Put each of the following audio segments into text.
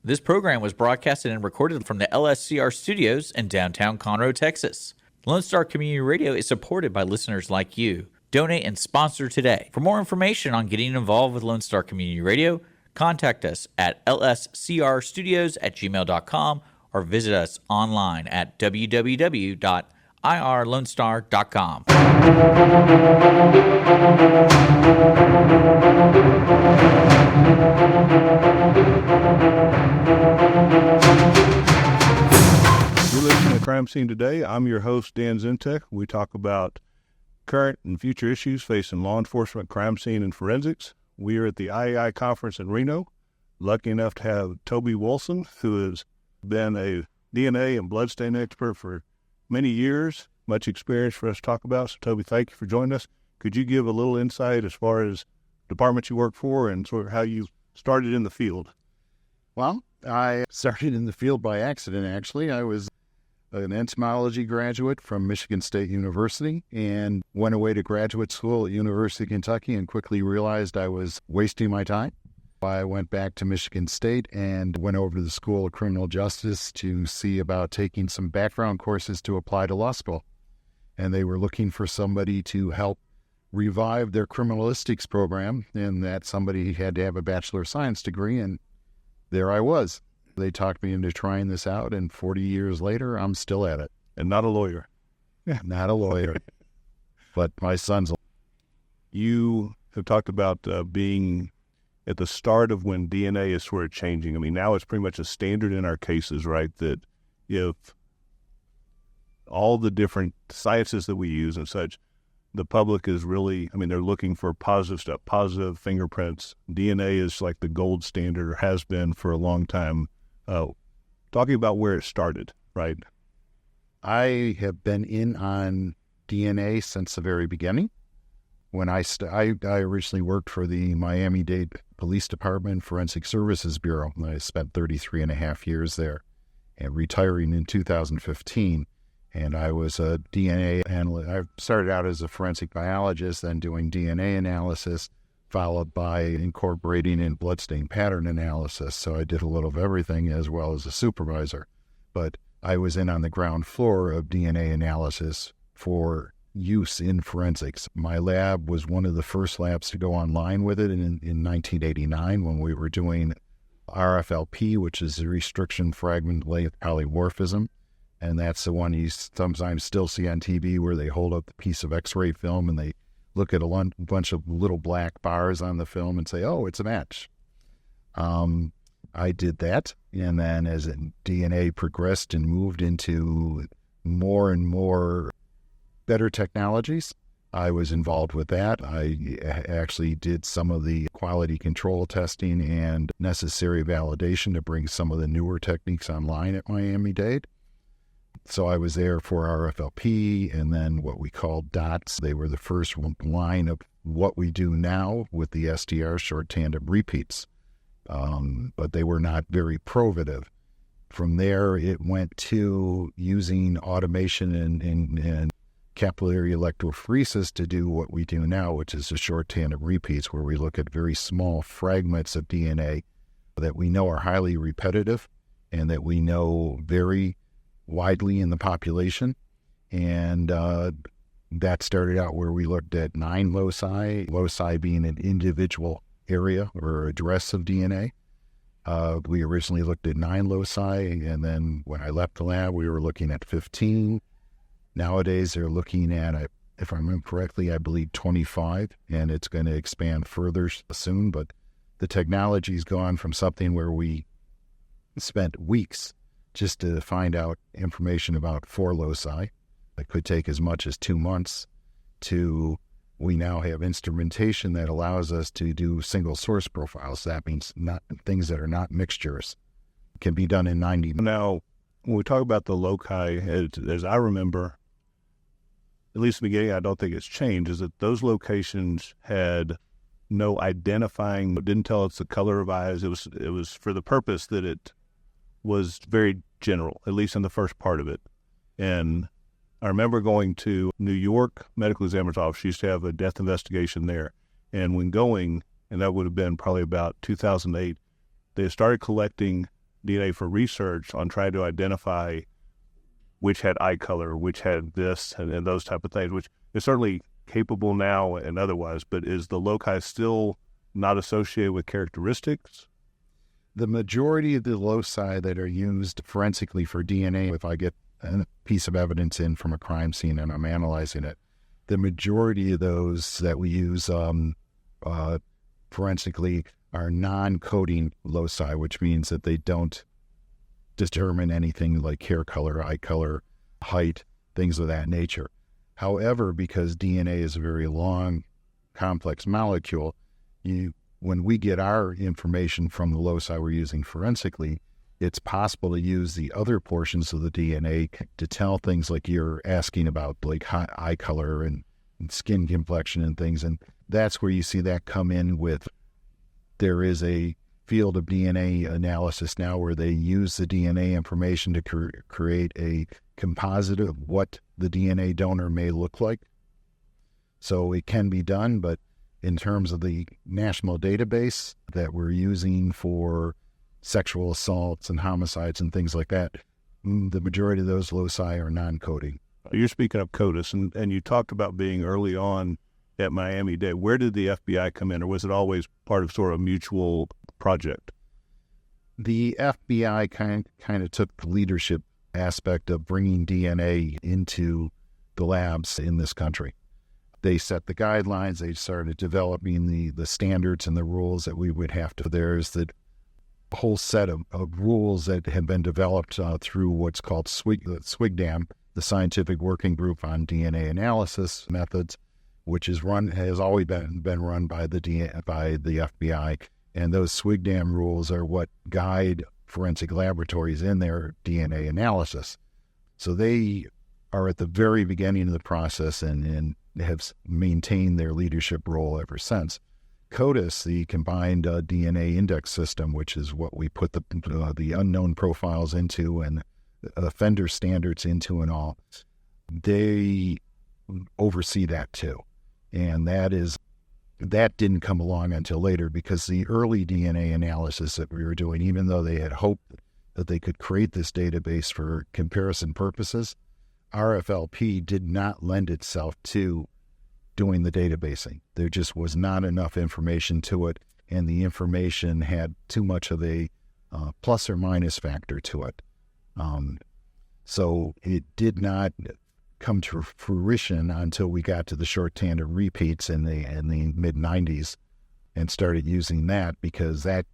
This program was broadcasted and recorded from the LSCR studios in downtown Conroe, Texas. Lone Star Community Radio is supported by listeners like you. Donate and sponsor today. For more information on getting involved with Lone Star Community Radio, contact us at lscrstudios@gmail.com or visit us online at www.irlonestar.com. You're listening to Crime Scene Today. I'm your host, Dan Zentek. We talk about current and future issues facing law enforcement, crime scene, and forensics. We are at the IAI conference in Reno. Lucky enough to have Toby Wolson, who has been a DNA and bloodstain expert for many years. Much experience for us to talk about. So, Toby, thank you for joining us. Could you give a little insight as far as department you work for and sort of how you started in the field? Well, I started in the field by accident, actually. I was an entomology graduate from Michigan State University and went away to graduate school at University of Kentucky and quickly realized I was wasting my time. I went back to Michigan State and went over to the School of Criminal Justice to see about taking some background courses to apply to law school. And they were looking for somebody to help revive their criminalistics program, and that somebody had to have a Bachelor of Science degree, and there I was. They talked me into trying this out, and 40 years later, I'm still at it. And not a lawyer. Not a lawyer, but my son's. You have talked about being at the start of when DNA is sort of changing. I mean, now it's pretty much a standard in our cases, right, that if all the different sciences that we use and such, the public is really, I mean, they're looking for positive stuff, positive fingerprints. DNA is like the gold standard, or has been for a long time. Talking about where it started, right? I have been in on DNA since the very beginning. When I originally worked for the Miami-Dade Police Department Forensic Services Bureau. I spent 33 and a half years there and retiring in 2015. And I was a DNA analyst. I started out as a forensic biologist, then doing DNA analysis, followed by incorporating in bloodstain pattern analysis. So I did a little of everything as well as a supervisor. But I was in on the ground floor of DNA analysis for use in forensics. My lab was one of the first labs to go online with it in 1989 when we were doing RFLP, which is the restriction fragment length polymorphism. And that's the one you sometimes still see on TV where they hold up the piece of X-ray film and they look at a bunch of little black bars on the film and say, oh, it's a match. I did that. And then as DNA progressed and moved into more and more better technologies, I was involved with that. I actually did some of the quality control testing and necessary validation to bring some of the newer techniques online at Miami-Dade. So I was there for RFLP and then what we called DOTS. They were the first line of what we do now with the STR short tandem repeats, but they were not very probative. From there, it went to using automation and capillary electrophoresis to do what we do now, which is the short tandem repeats, where we look at very small fragments of DNA that we know are highly repetitive and that we know very widely in the population. And that started out where we looked at 9 loci being an individual area or address of DNA. We originally looked at 9 loci, and then when I left the lab, we were looking at 15. Nowadays, they're looking at, if I remember correctly, I believe 25, and it's going to expand further soon. But the technology's gone from something where we spent weeks just to find out information about 4 loci. It could take as much as 2 months to we now have instrumentation that allows us to do single source profiles. That means not things that are not mixtures. It can be done in 90 minutes. Now, when we talk about the loci, as I remember, at least in the beginning, I don't think it's changed, is that those locations had no identifying, didn't tell us the color of eyes. It was for the purpose that it was very general, at least in the first part of it. And I remember going to New York Medical Examiner's Office. She used to have a death investigation there. And when going, and that would have been probably about 2008, they started collecting DNA for research on trying to identify which had eye color, which had this, and those type of things, which is certainly capable now and otherwise, but is the loci still not associated with characteristics? The majority of the loci that are used forensically for DNA, if I get a piece of evidence in from a crime scene and I'm analyzing it, the majority of those that we use forensically are non-coding loci, which means that they don't determine anything like hair color, eye color, height, things of that nature. However, because DNA is a very long, complex molecule, when we get our information from the loci we're using forensically, it's possible to use the other portions of the DNA to tell things like you're asking about, like eye color and skin complexion and things. And that's where you see that come in with, there is a field of DNA analysis now where they use the DNA information to create a composite of what the DNA donor may look like. So it can be done, but in terms of the national database that we're using for sexual assaults and homicides and things like that, the majority of those loci are non-coding. You're speaking of CODIS, and you talked about being early on at Miami-Dade. Where did the FBI come in, or was it always part of sort of a mutual project? The FBI kind of took the leadership aspect of bringing DNA into the labs in this country. They set the guidelines. They started developing the standards and the rules that we would have to. There's the whole set of rules that have been developed through what's called SWGDAM, the Scientific Working Group on DNA Analysis Methods, which has always been run by the FBI. And those SWGDAM rules are what guide forensic laboratories in their DNA analysis. So they are at the very beginning of the process and have maintained their leadership role ever since. CODIS, the Combined DNA Index System, which is what we put the unknown profiles into and offender standards into and all, they oversee that too. And that didn't come along until later, because the early DNA analysis that we were doing, even though they had hoped that they could create this database for comparison purposes, RFLP did not lend itself to doing the databasing. There just was not enough information to it, and the information had too much of a plus or minus factor to it. So it did not come to fruition until we got to the short tandem repeats in the mid-90s and started using that, because that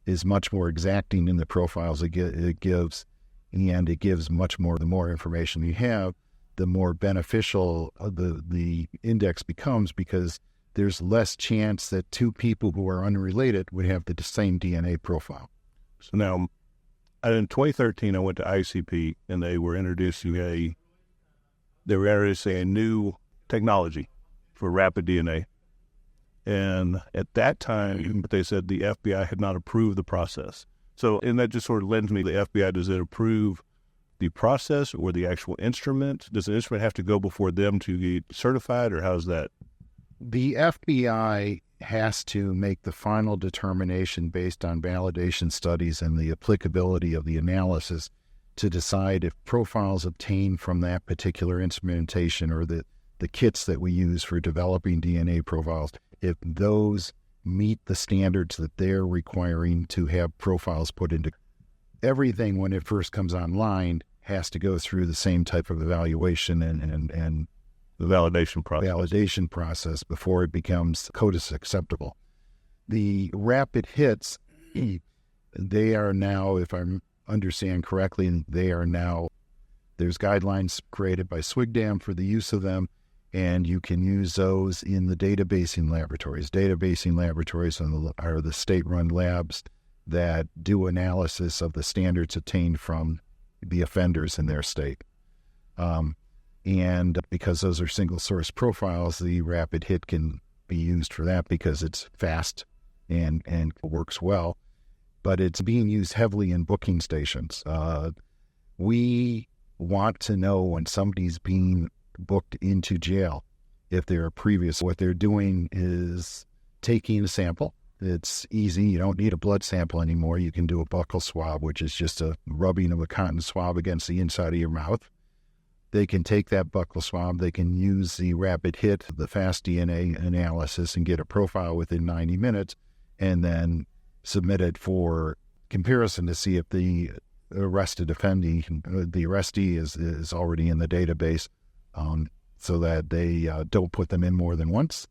is much more exacting in the profiles it gives, and it gives much more. The more information you have, the more beneficial the index becomes, because there's less chance that two people who are unrelated would have the same DNA profile. So now, in 2013, I went to ICP, and they were introducing a new technology for rapid DNA. And at that time, they said the FBI had not approved the process. So, and that just sort of lends me, the FBI, does it approve the process or the actual instrument? Does the instrument have to go before them to get certified, or how's that? The FBI has to make the final determination based on validation studies and the applicability of the analysis to decide if profiles obtained from that particular instrumentation or the kits that we use for developing DNA profiles, if those meet the standards that they're requiring to have profiles put into. Everything, when it first comes online, has to go through the same type of evaluation and the validation process before it becomes CODIS acceptable. The rapid hits, they are now, if I understand correctly, there's guidelines created by SWGDAM for the use of them, and you can use those in the databasing laboratories. Databasing laboratories are the state-run labs that do analysis of the standards obtained from the offenders in their state. And because those are single-source profiles, the rapid hit can be used for that because it's fast and works well. But it's being used heavily in booking stations. We want to know when somebody's being booked into jail, if they're previous. What they're doing is taking a sample It's easy. You don't need a blood sample anymore. You can do a buccal swab, which is just a rubbing of a cotton swab against the inside of your mouth. They can take that buccal swab. They can use the rapid hit, the fast DNA analysis, and get a profile within 90 minutes, and then submit it for comparison to see if the arrestee is already in the database, so that they don't put them in more than once.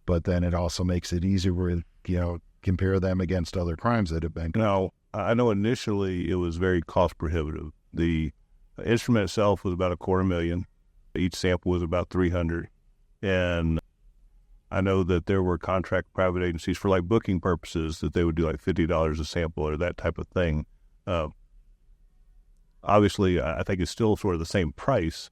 But then it also makes it easier to, compare them against other crimes that have been. Now, I know initially it was very cost prohibitive. The instrument itself was about $250,000. Each sample was about $300. And I know that there were contract private agencies for like booking purposes that they would do like $50 a sample or that type of thing. Obviously, I think it's still sort of the same price.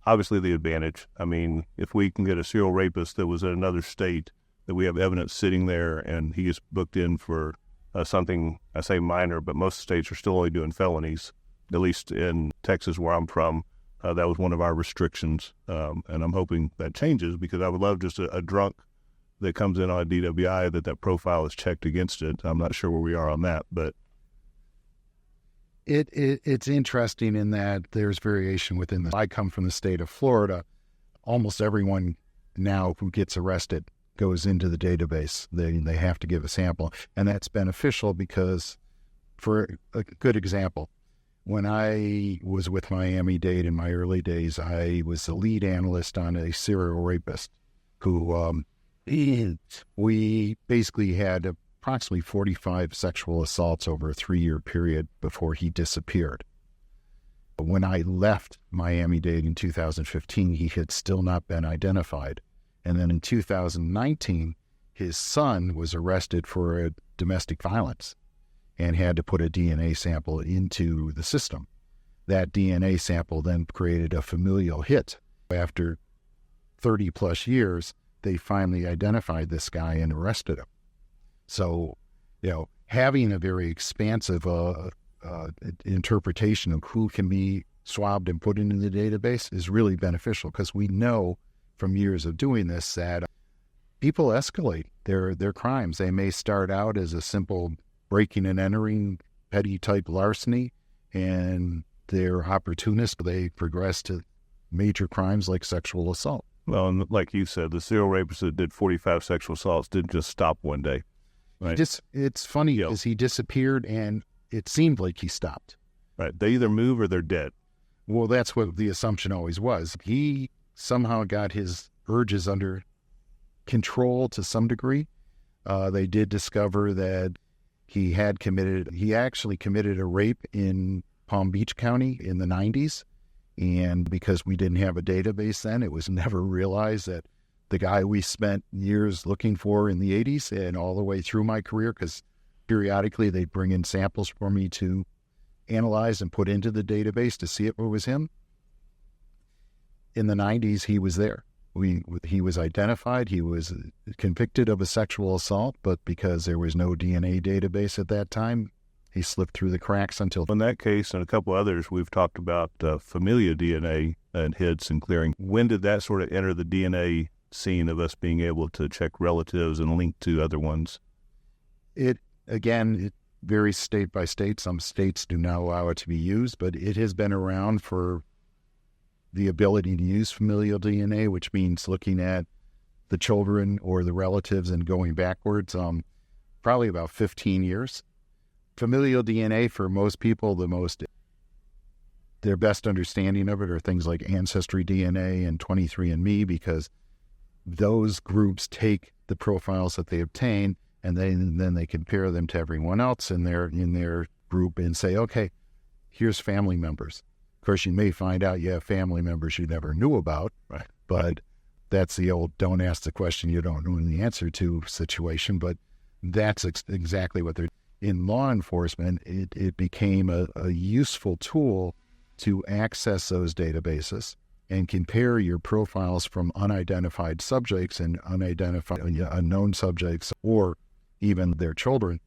Obviously, the advantage, I mean, if we can get a serial rapist that was in another state, that we have evidence sitting there and he is booked in for something, I say minor, but most states are still only doing felonies, at least in Texas where I'm from. That was one of our restrictions, and I'm hoping that changes, because I would love just a drunk that comes in on a DWI that profile is checked against it. I'm not sure where we are on that, but It's interesting in that there's variation within the. I come from the state of Florida. Almost everyone now who gets arrested goes into the database. They have to give a sample, and that's beneficial because, for a good example, when I was with Miami-Dade in my early days, I was the lead analyst on a serial rapist who we basically had approximately 45 sexual assaults over a 3-year period before he disappeared. When I left Miami-Dade in 2015, he had still not been identified. And then in 2019, his son was arrested for domestic violence and had to put a DNA sample into the system. That DNA sample then created a familial hit. After 30 plus years, they finally identified this guy and arrested him. So, having a very expansive interpretation of who can be swabbed and put into the database is really beneficial, because we know from years of doing this that people escalate their crimes. They may start out as a simple breaking and entering, petty type larceny, and they're opportunists. They progress to major crimes like sexual assault. Well, and like you said, the serial rapist that did 45 sexual assaults didn't just stop one day. Right. It's funny because he disappeared and it seemed like he stopped. Right. They either move or they're dead. Well, that's what the assumption always was. He somehow got his urges under control to some degree. They did discover that he actually committed a rape in Palm Beach County in the 90s. And because we didn't have a database then, it was never realized that the guy we spent years looking for in the 80s and all the way through my career, because periodically they'd bring in samples for me to analyze and put into the database to see if it was him. In the 90s, he was there. He was identified. He was convicted of a sexual assault, but because there was no DNA database at that time, he slipped through the cracks until... In that case and a couple others, we've talked about familial DNA and hits and clearing. When did that sort of enter the DNA scene of us being able to check relatives and link to other ones? It varies state by state. Some states do not allow it to be used, but it has been around for the ability to use familial DNA, which means looking at the children or the relatives and going backwards, probably about 15 years. Familial DNA, for most people, their best understanding of it are things like Ancestry DNA and 23andMe, because those groups take the profiles that they obtain and then they compare them to everyone else in their group and say, okay, here's family members. Of course, you may find out you have family members you never knew about, right? But that's the old don't ask the question you don't know the answer to situation. But that's exactly what they're... In law enforcement, it became a useful tool to access those databases and compare your profiles from unidentified subjects and unknown subjects, or even their children,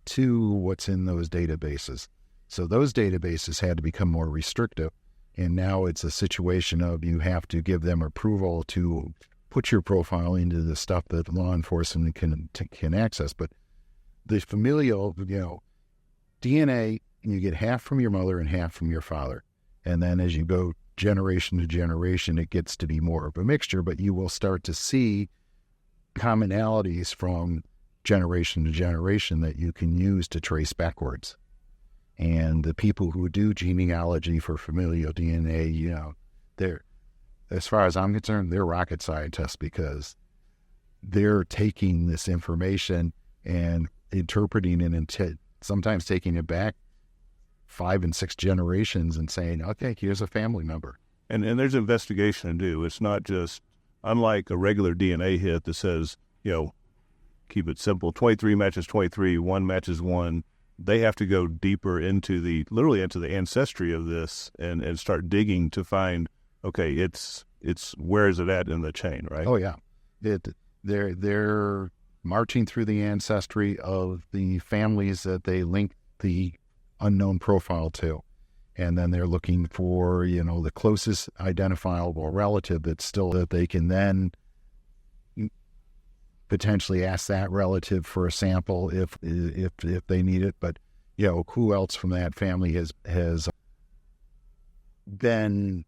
to what's in those databases. So those databases had to become more restrictive, and now it's a situation of you have to give them approval to put your profile into the stuff that law enforcement can access. But the familial, DNA, you get half from your mother and half from your father. And then as you go generation to generation, it gets to be more of a mixture, but you will start to see commonalities from generation to generation that you can use to trace backwards. And the people who do genealogy for familial DNA, they're, as far as I'm concerned, they're rocket scientists, because they're taking this information and interpreting it and sometimes taking it back 5 and 6 generations and saying, okay, here's a family member. And there's investigation to do. It's not just, unlike a regular DNA hit that says, keep it simple, 23 matches 23, 1 matches 1. They have to go deeper into literally into the ancestry of this and start digging to find, okay, it's where is it at in the chain, right? Oh yeah, they're marching through the ancestry of the families that they link the unknown profile to, and then they're looking for the closest identifiable relative that they can then potentially ask that relative for a sample if they need it. But who else from that family has been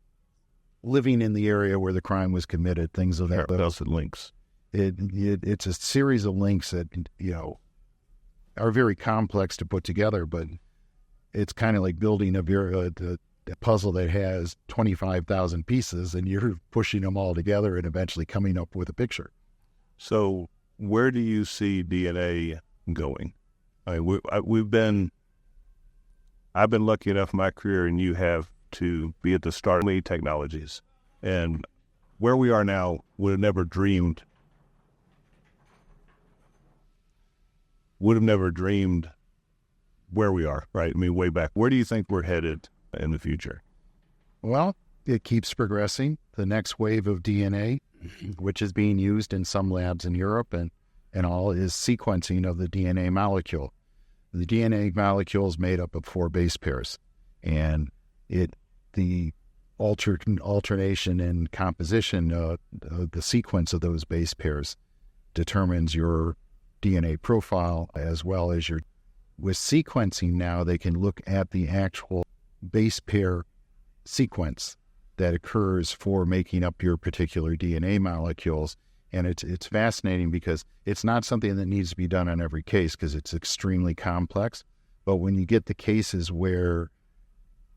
living in the area where the crime was committed, things of that. What else it links? It's a series of links that are very complex to put together, but it's kind of like building a puzzle that has 25,000 pieces, and you're pushing them all together and eventually coming up with a picture. So where do you see DNA going? I mean, I've been lucky enough in my career, and you have, to be at the start of technologies. And where we are now, would have never dreamed where we are, right? I mean, way back. Where do you think we're headed in the future? Well, it keeps progressing. The next wave of DNA, which is being used in some labs in Europe and all, is sequencing of the DNA molecule. The DNA molecule is made up of 4 base pairs, and the alternation and composition of the sequence of those base pairs determines your DNA profile, as well as with sequencing now, they can look at the actual base pair sequence that occurs for making up your particular DNA molecules. And it's fascinating because it's not something that needs to be done on every case because it's extremely complex. But when you get the cases where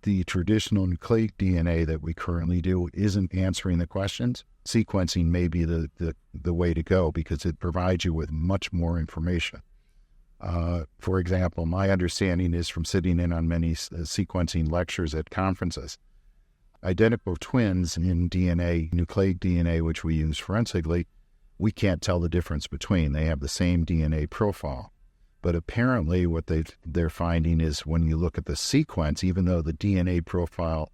the traditional nucleic DNA that we currently do isn't answering the questions, sequencing may be the way to go, because it provides you with much more information. For example, my understanding is from sitting in on many sequencing lectures at conferences, identical twins in DNA, nucleic DNA, which we use forensically, we can't tell the difference between. They have the same DNA profile. But apparently what they're finding is when you look at the sequence, even though the DNA profile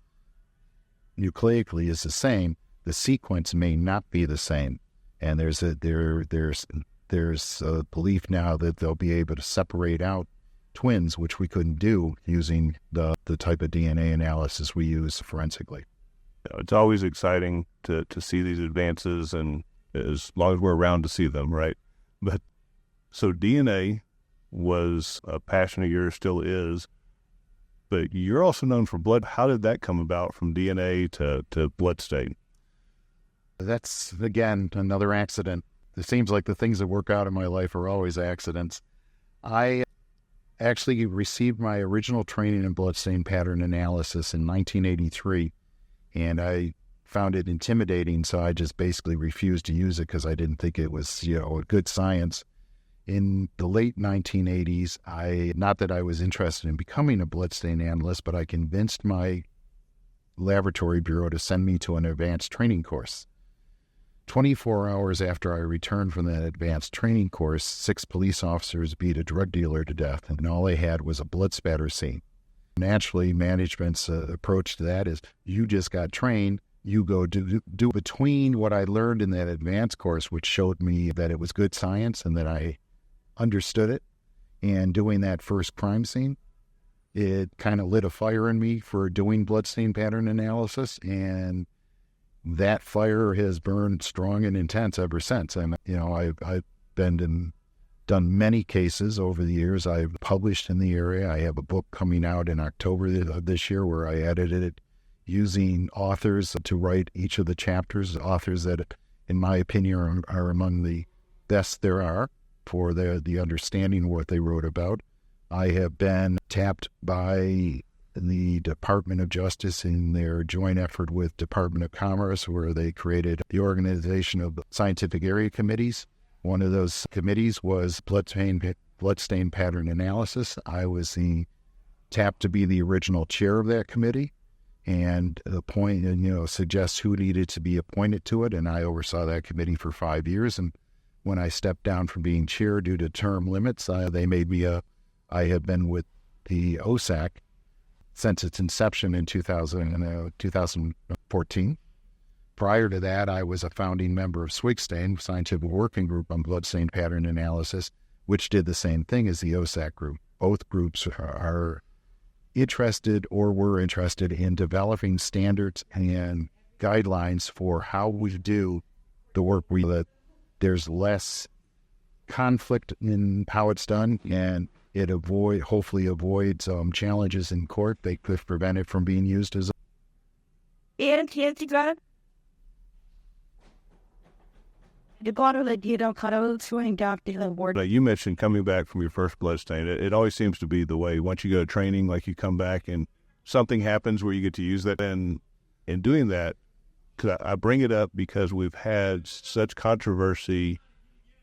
nucleically is the same, the sequence may not be the same. And there's a belief now that they'll be able to separate out twins, which we couldn't do using the type of DNA analysis we use forensically. It's always exciting to see these advances, and as long as we're around to see them, right? But so DNA was a passion of yours, still is, but you're also known for blood. How did that come about, from DNA to Bloodstain? That's, again, another accident. It seems like the things that work out in my life are always accidents. I actually received my original training in bloodstain pattern analysis in 1983, and I found it intimidating, so I just basically refused to use it because I didn't think it was, a good science. In the late 1980s, not that I was interested in becoming a bloodstain analyst, but I convinced my laboratory bureau to send me to an advanced training course. 24 hours after I returned from that advanced training course, 6 police officers beat a drug dealer to death, and all they had was a blood spatter scene. Naturally, management's approach to that is, you just got trained, you go do between what I learned in that advanced course, which showed me that it was good science and that I understood it, and doing that first crime scene, it kind of lit a fire in me for doing bloodstain pattern analysis, and that fire has burned strong and intense ever since. And, I've done many cases over the years. I've published in the area. I have a book coming out in October of this year where I edited it using authors to write each of the chapters, authors that, in my opinion, are among the best there are for the understanding of what they wrote about. I have been tapped by the Department of Justice in their joint effort with Department of Commerce, where they created the organization of scientific area committees. One of those committees was Bloodstain Pattern Analysis. I was tapped to be the original chair of that committee and suggest who needed to be appointed to it. And I oversaw that committee for 5 years. And when I stepped down from being chair due to term limits, they made me I have been with the OSAC since its inception in 2014. Prior to that, I was a founding member of SWIGSTAIN, Scientific Working Group on Bloodstain Pattern Analysis, which did the same thing as the OSAC group. Both groups are interested or were interested in developing standards and guidelines for how we do the work that there's less conflict in how it's done, and it hopefully avoids challenges in court. They could prevent it from being used as You mentioned coming back from your first bloodstain. It always seems to be the way. Once you go to training, like you come back and something happens where you get to use that. And in doing that, I bring it up because we've had such controversy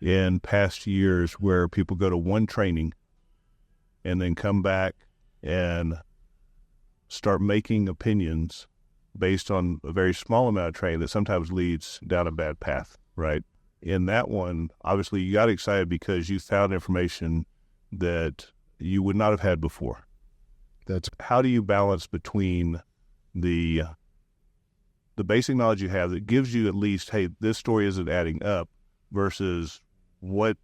in past years where people go to one training and then come back and start making opinions based on a very small amount of training that sometimes leads down a bad path, right? In that one, obviously you got excited because you found information that you would not have had before. How do you balance between the basic knowledge you have that gives you at least, hey, this story isn't adding up, versus what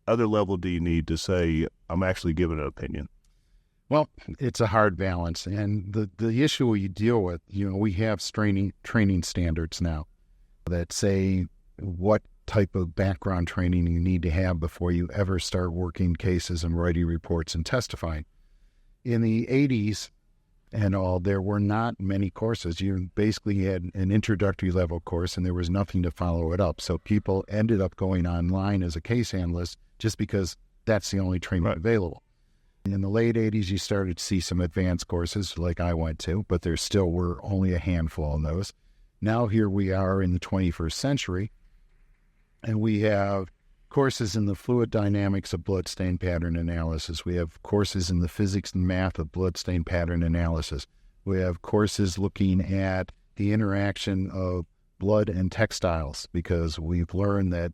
other level do you need to say, I'm actually giving an opinion? Well, it's a hard balance. And the issue we deal with, we have training standards now that say what type of background training you need to have before you ever start working cases and writing reports and testifying. In the 80s and all, there were not many courses. You basically had an introductory level course and there was nothing to follow it up. So people ended up going online as a case analyst just because that's the only training available. In the late 80s, you started to see some advanced courses like I went to, but there still were only a handful of those. Now here we are in the 21st century, and we have courses in the fluid dynamics of bloodstain pattern analysis. We have courses in the physics and math of bloodstain pattern analysis. We have courses looking at the interaction of blood and textiles, because we've learned that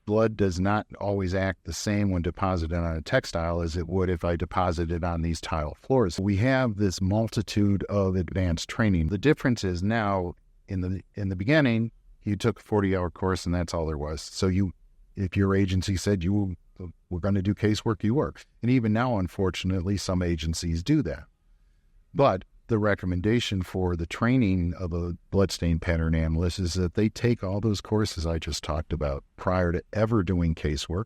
blood does not always act the same when deposited on a textile as it would if I deposited on these tile floors. We have this multitude of advanced training. The difference is now, in the beginning, you took a 40-hour course and that's all there was. So if your agency said you were going to do casework, you were. And even now, unfortunately, some agencies do that. But the recommendation for the training of a bloodstain pattern analyst is that they take all those courses I just talked about prior to ever doing casework,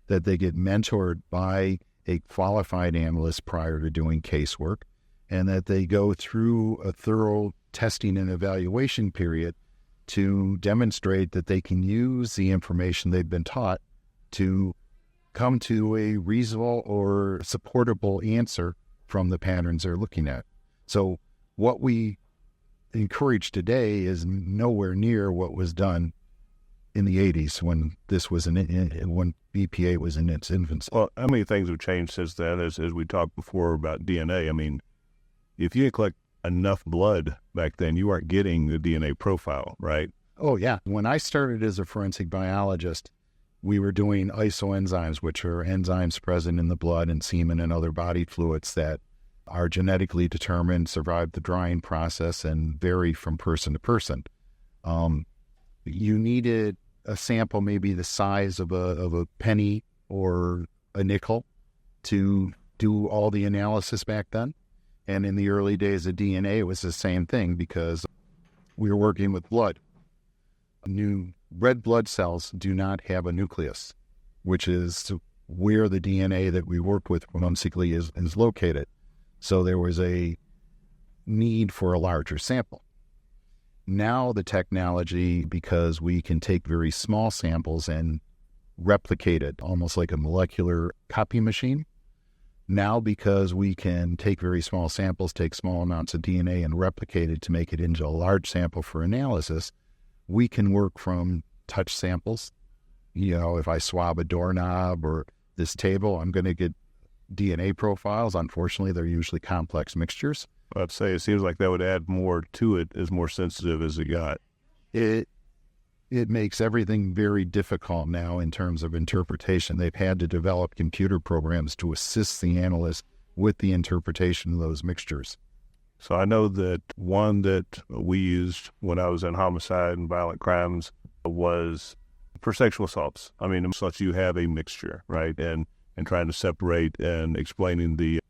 that they get mentored by a qualified analyst prior to doing casework, and that they go through a thorough testing and evaluation period to demonstrate that they can use the information they've been taught to come to a reasonable or supportable answer from the patterns they're looking at. So what we encourage today is nowhere near what was done in the 80s when when BPA was in its infancy. Well, how many things have changed since then? As we talked before about DNA, I mean, if you didn't collect enough blood back then, you weren't getting the DNA profile, right? Oh, yeah. When I started as a forensic biologist, we were doing isoenzymes, which are enzymes present in the blood and semen and other body fluids that are genetically determined, survive the drying process, and vary from person to person. You needed a sample maybe the size of a penny or a nickel to do all the analysis back then. And in the early days of DNA, it was the same thing because we were working with blood. New red blood cells do not have a nucleus, which is where the DNA that we work with forensically is located. So there was a need for a larger sample. Now the technology, because we can take very small samples and replicate it almost like a molecular copy machine. Now, because we can take very small samples, take small amounts of DNA and replicate it to make it into a large sample for analysis, we can work from touch samples. If I swab a doorknob or this table, I'm going to get DNA profiles. Unfortunately, they're usually complex mixtures. I'd say it seems like that would add more to it as more sensitive as it got. It makes everything very difficult now in terms of interpretation. They've had to develop computer programs to assist the analyst with the interpretation of those mixtures. So I know that one that we used when I was in homicide and violent crimes was for sexual assaults. I mean, so you have a mixture, right? And trying to separate and explaining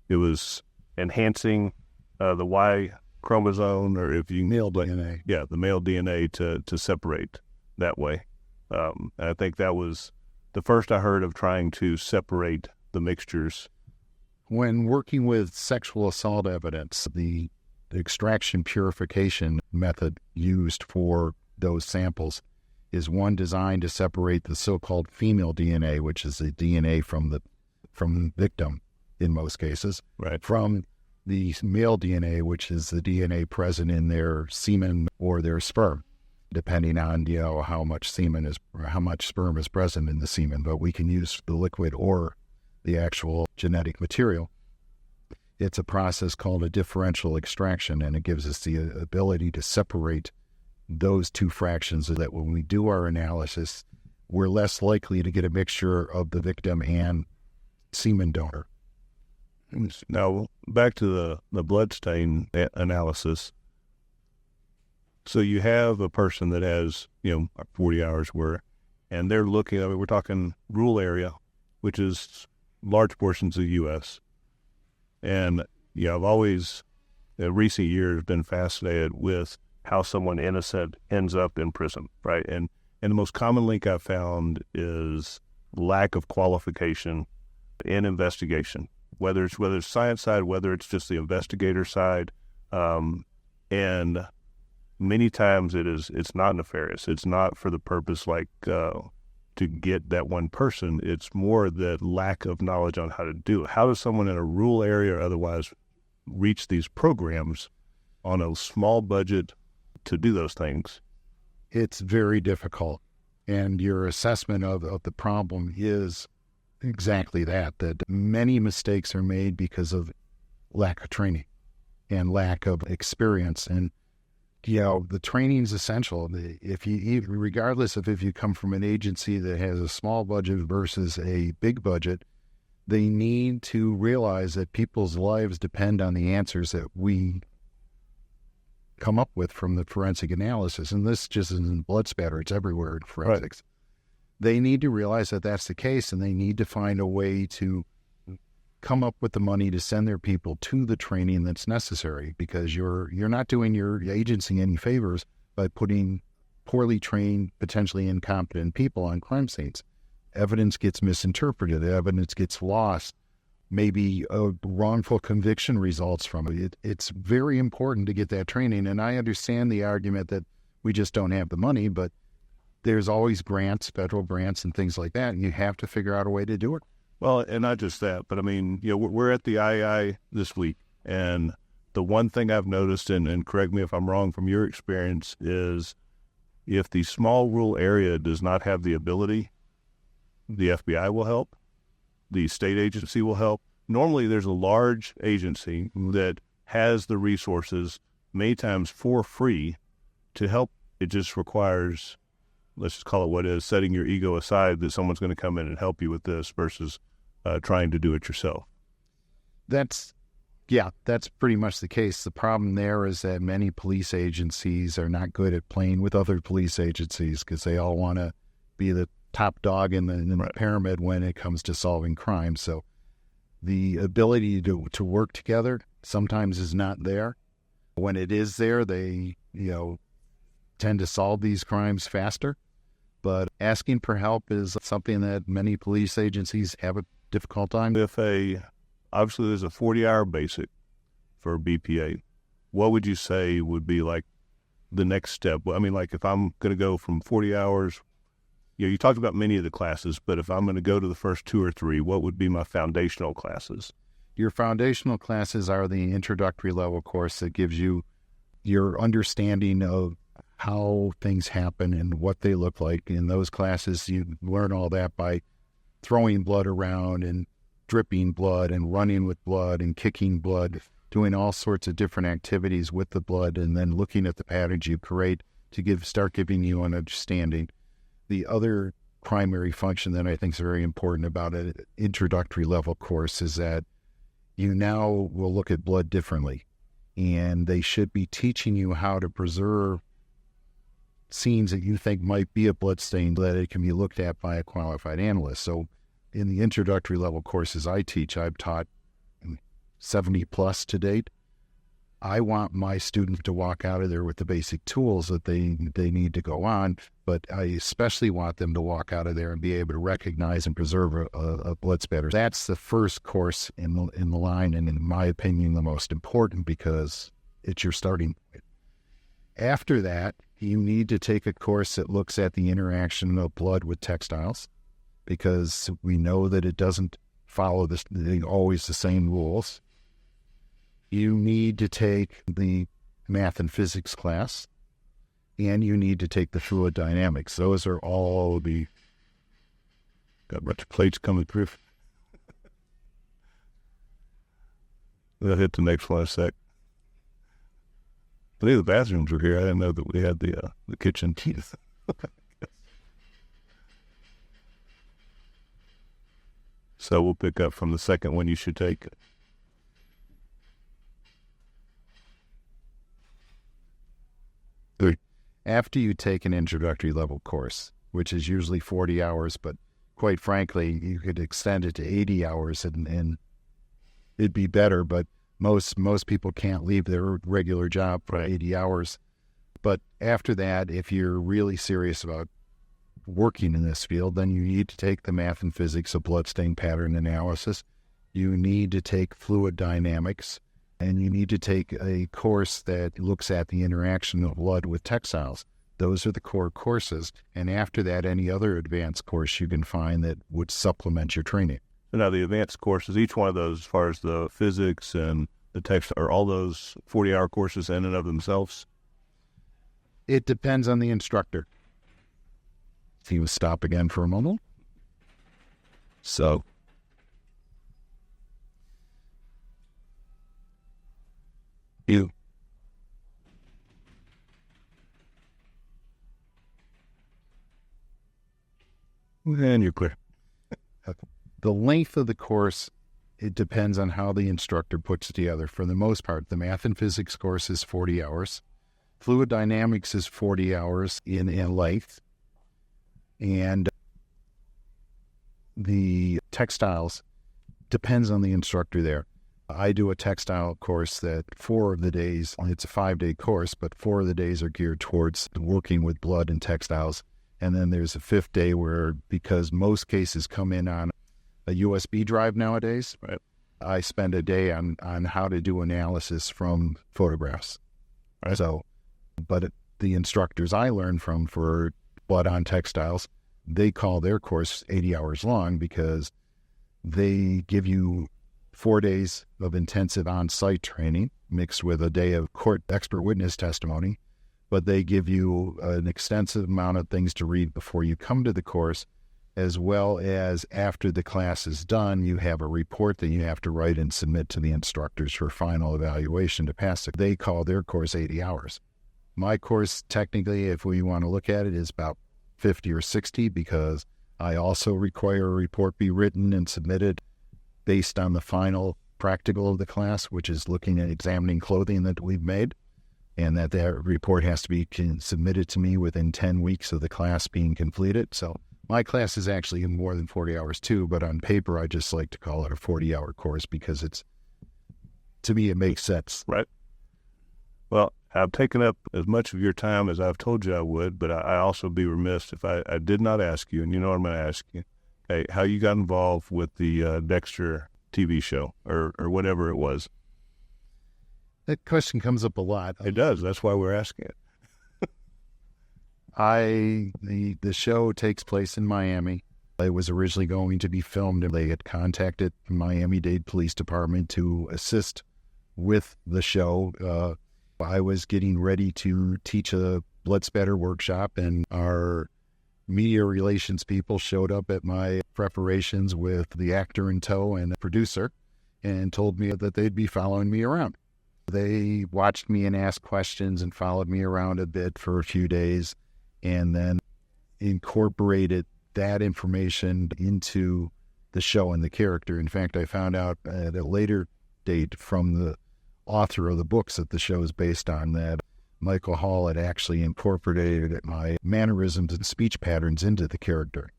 it was enhancing the Y chromosome, or if you male DNA. Yeah, the male DNA to separate that way. And I think that was the first I heard of trying to separate the mixtures. When working with sexual assault evidence, the extraction purification method used for those samples is one designed to separate the so-called female DNA, which is the DNA from the victim in most cases, right, from the male DNA, which is the DNA present in their semen or their sperm, depending on how much semen is or how much sperm is present in the semen. But we can use the liquid or the actual genetic material. It's a process called a differential extraction, and it gives us the ability to separate those two fractions so that when we do our analysis, we're less likely to get a mixture of the victim and semen donor. Now, back to the bloodstain analysis. So you have a person that has, 40 hours worth, and they're looking, we're talking rural area, which is large portions of the U.S. And, I've always, in recent years, been fascinated with how someone innocent ends up in prison, right? And the most common link I've found is lack of qualification in investigation. Whether it's science side, whether it's just the investigator side, and many times it's not nefarious. It's not for the purpose to get that one person. It's more the lack of knowledge on how to do it. How does someone in a rural area or otherwise reach these programs on a small budget to do those things? It's very difficult, and your assessment of the problem is exactly that many mistakes are made because of lack of training and lack of experience. And, the training is essential. Regardless of if you come from an agency that has a small budget versus a big budget, they need to realize that people's lives depend on the answers that we come up with from the forensic analysis. And this just isn't blood spatter. It's everywhere in forensics. Right. They need to realize that that's the case, and they need to find a way to come up with the money to send their people to the training that's necessary, because you're not doing your agency any favors by putting poorly trained, potentially incompetent people on crime scenes. Evidence gets misinterpreted. Evidence gets lost. Maybe wrongful conviction results from it. It's very important to get that training, and I understand the argument that we just don't have the money, but there's always grants, federal grants and things like that, and you have to figure out a way to do it. Well, and not just that, but I mean, we're at the II this week, and the one thing I've noticed, and correct me if I'm wrong from your experience, is if the small rural area does not have the ability, the FBI will help, the state agency will help. Normally there's a large agency that has the resources, many times for free, to help. It just requires, let's just call it what it is, setting your ego aside that someone's going to come in and help you with this versus trying to do it yourself. That's pretty much the case. The problem there is that many police agencies are not good at playing with other police agencies because they all want to be the top dog in the right. pyramid when it comes to solving crime. So the ability to work together sometimes is not there. When it is there, they, tend to solve these crimes faster. But asking for help is something that many police agencies have a difficult time. Obviously there's a 40-hour basic for BPA, what would you say would be like the next step? I mean, like if I'm going to go from 40 hours, you talked about many of the classes, but if I'm going to go to the first 2 or 3, what would be my foundational classes? Your foundational classes are the introductory level course that gives you your understanding of how things happen and what they look like. In those classes, you learn all that by throwing blood around and dripping blood and running with blood and kicking blood, doing all sorts of different activities with the blood, and then looking at the patterns you create to start giving you an understanding. The other primary function that I think is very important about an introductory level course is that you now will look at blood differently, and they should be teaching you how to preserve scenes that you think might be a blood stain, that it can be looked at by a qualified analyst. So in the introductory level courses I teach, I've taught 70 plus to date. I want my students to walk out of there with the basic tools that they need to go on, but I especially want them to walk out of there and be able to recognize and preserve a blood spatter. That's the first course in the line, and in my opinion, the most important, because it's your starting point. After that, you need to take a course that looks at the interaction of blood with textiles, because we know that it doesn't follow always the same rules. You need to take the math and physics class, and you need to take the fluid dynamics. Those are all got a bunch of plates coming through. I'll hit the next one in a sec. I think the bathrooms were here. I didn't know that we had the kitchen. So we'll pick up from the second one you should take. After you take an introductory level course, which is usually 40 hours, but quite frankly, you could extend it to 80 hours and it'd be better, but most people can't leave their regular job for 80 hours. But after that, if you're really serious about working in this field, then you need to take the math and physics of bloodstain pattern analysis. You need to take fluid dynamics, and you need to take a course that looks at the interaction of blood with textiles. Those are the core courses. And after that, any other advanced course you can find that would supplement your training. So now the advanced courses, each one of those, as far as the physics and the text, are all those 40-hour courses in and of themselves? It depends on the instructor. He will stop again for a moment. So and you're clear. The length of the course, it depends on how the instructor puts it together. For the most part, the math and physics course is 40 hours. Fluid dynamics is 40 hours in length. And the textiles depends on the instructor there. I do a textile course that 4 of the days, it's a 5-day course, but 4 of the days are geared towards working with blood and textiles. And then there's a 5th day where, because most cases come in on a USB drive nowadays, right, I spend a day on how to do analysis from photographs. Right. So, but the instructors I learned from for blood on textiles, they call their course 80 hours long because they give you 4 days of intensive on-site training mixed with a day of court expert witness testimony, but they give you an extensive amount of things to read before you come to the course, as well as after the class is done, you have a report that you have to write and submit to the instructors for final evaluation to pass it. They call their course 80 hours. My course, technically, if we want to look at it, is about 50 or 60 because I also require a report be written and submitted based on the final practical of the class, which is looking at examining clothing that we've made, and that report has to be submitted to me within 10 weeks of the class being completed. So my class is actually more than 40 hours too, but on paper, I just like to call it a 40-hour course because to me, it makes sense. Right. Well, I've taken up as much of your time as I've told you I would, but I also be remiss if I did not ask you, and you know what I'm going to ask you, hey, how you got involved with the Dexter TV show or whatever it was. That question comes up a lot. It does. That's why we're asking it. The show takes place in Miami. It was originally going to be filmed, and they had contacted the Miami-Dade Police Department to assist with the show. I was getting ready to teach a blood spatter workshop, and our media relations people showed up at my preparations with the actor in tow and a producer and told me that they'd be following me around. They watched me and asked questions and followed me around a bit for a few days, and then incorporated that information into the show and the character. In fact, I found out at a later date from the author of the books that the show is based on that Michael Hall had actually incorporated my mannerisms and speech patterns into the character,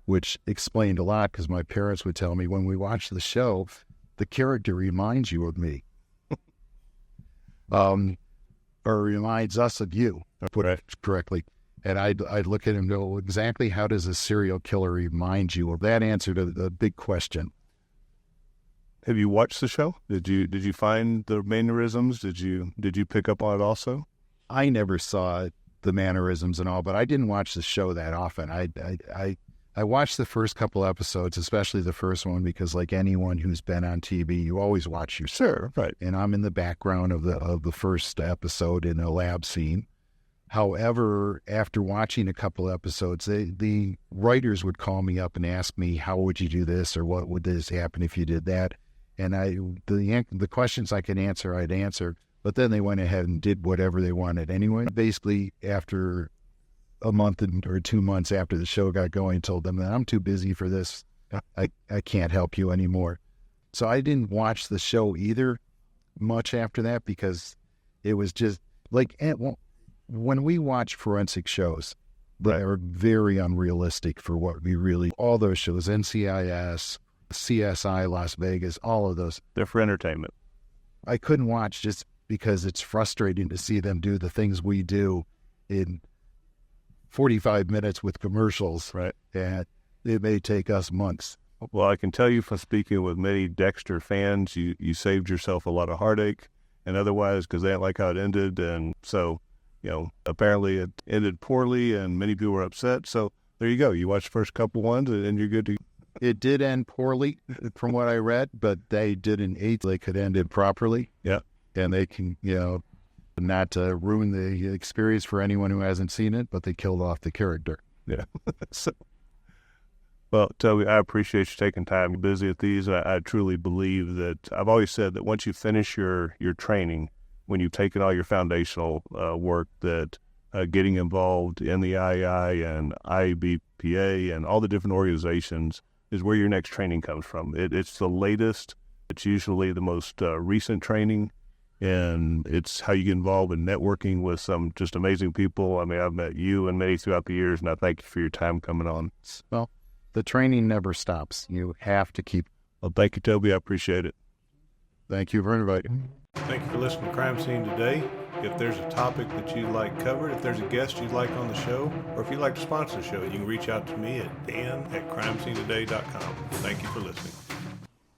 which explained a lot because my parents would tell me when we watch the show, the character reminds you of me. Or reminds us of you, I put it correctly. And I'd look at him and go, exactly how does a serial killer remind you? Well, that answered a big question. Have you watched the show? Did you find the mannerisms? Did you pick up on it also? I never saw the mannerisms and all, but I didn't watch the show that often. I watched the first couple episodes, especially the first one, because like anyone who's been on TV, you always watch your Sure, right. And I'm in the background of the first episode in a lab scene. However, after watching a couple episodes, the writers would call me up and ask me, how would you do this? Or what would this happen if you did that? And the questions I could answer, I'd answer. But then they went ahead and did whatever they wanted anyway. Basically, after a month or 2 months after the show got going, told them that I'm too busy for this. I can't help you anymore. So I didn't watch the show either much after that because it was just like, when we watch forensic shows, they are very unrealistic for what we really, all those shows, NCIS, CSI, Las Vegas, all of those. They're for entertainment. I couldn't watch just because it's frustrating to see them do the things we do in 45 minutes with commercials. Right. And it may take us months. Well, I can tell you from speaking with many Dexter fans, you saved yourself a lot of heartache and otherwise because they didn't like how it ended. And so, apparently it ended poorly and many people were upset. So there you go. You watch the first couple ones and you're good to go. It did end poorly from what I read, but they didn't they could end it properly. Yeah. And they can, not to ruin the experience for anyone who hasn't seen it, but they killed off the character. Yeah. Well, Toby, I appreciate you taking time. You're busy at these. I truly believe that I've always said that once you finish your training, when you've taken all your foundational work, that getting involved in the IAI and IBPA and all the different organizations is where your next training comes from. It's the latest. It's usually the most recent training, and it's how you get involved in networking with some just amazing people. I mean, I've met you and many throughout the years, and I thank you for your time coming on. Well, the training never stops. You have to keep. Well, thank you, Toby. I appreciate it. Thank you for inviting me. Thank you for listening to Crime Scene today. If there's a topic that you'd like covered, if there's a guest you'd like on the show, or if you'd like to sponsor the show, you can reach out to me at dan@crimescenetoday.com. Thank you for listening.